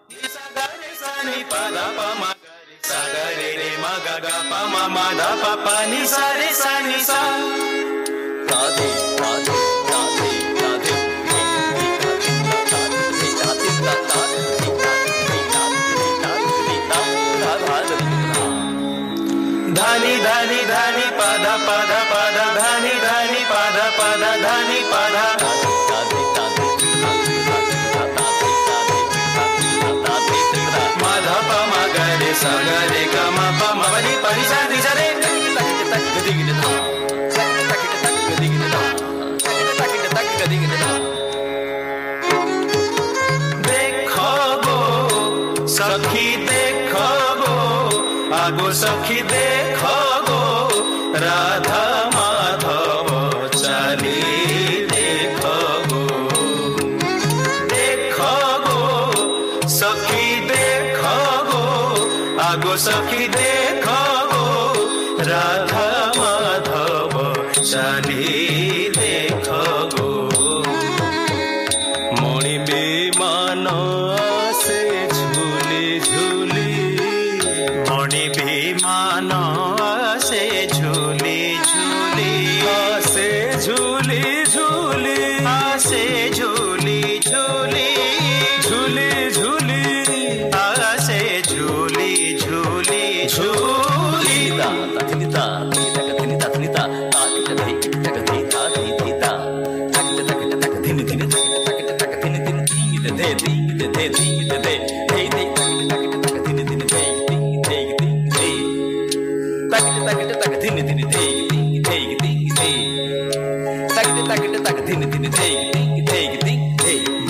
ni sa ga re sa ni pa da pa ma ga re sa ga re re ma ga ga pa ma ma da pa pa ni sa re sa ni sa Radhe Radhe Radhe Radhe Dhani dhani dhani pada pada pada dhani dhani pada pada dhani pada Madha pa ma ga re sa ga re ga ma pa ma pa ni pa ni sa ni sa re tak tak tak gadi gadi dha tak tak tak gadi gadi dha tak tak tak gadi gadi dha देखो गो सखी देखो गो आगो सखी देखो गो राधा माधव चाली देखो गो सखी देखो गो आगो सखी देखो गो राधा माधव चाली देखो गो मणि विमान से झूली झूली मणि विमान से झूली झूली से झूली झूली से झूली झूली झूली झूली से झूली झूली झूली तकनिता तकनिता तकनिता तकनिता तकनिता धिन धिन तक धिन धिन दे दे दे दे दे धिन धिन दे तक धिन धिन दे तक धिन धिन दे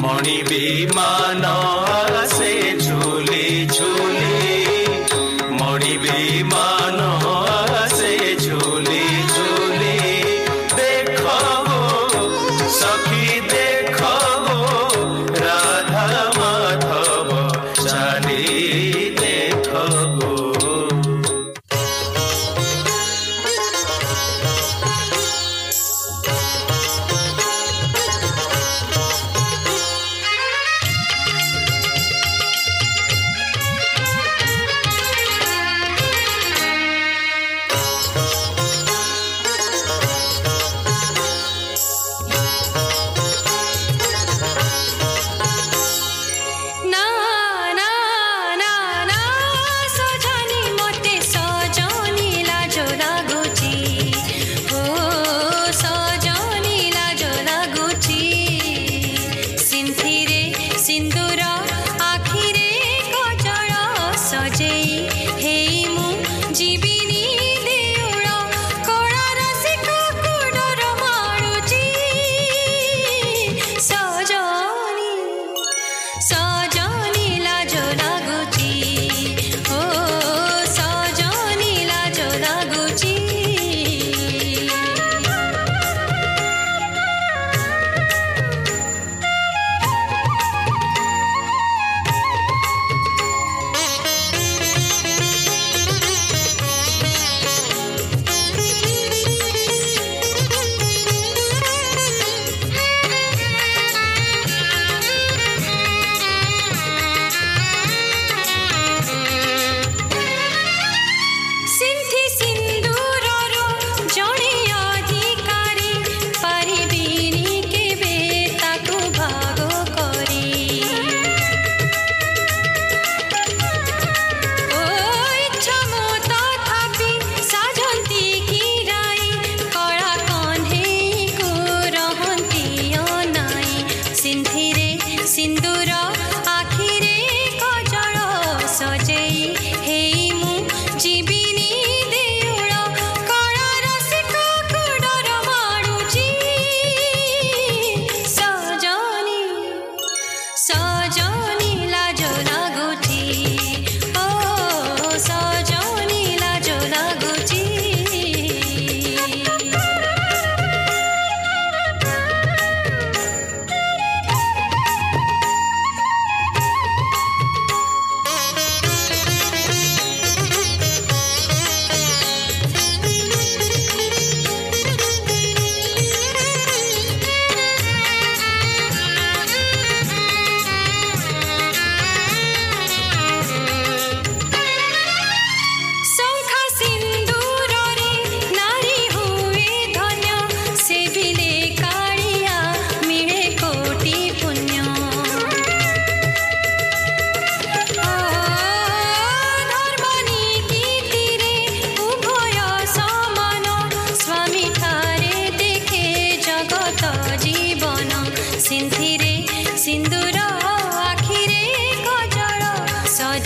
मणि विमान से झूली झूली मणि विमान से झूली झूली देखो गो सखी देखो गो राधा माधव चाली देखो गो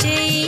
जय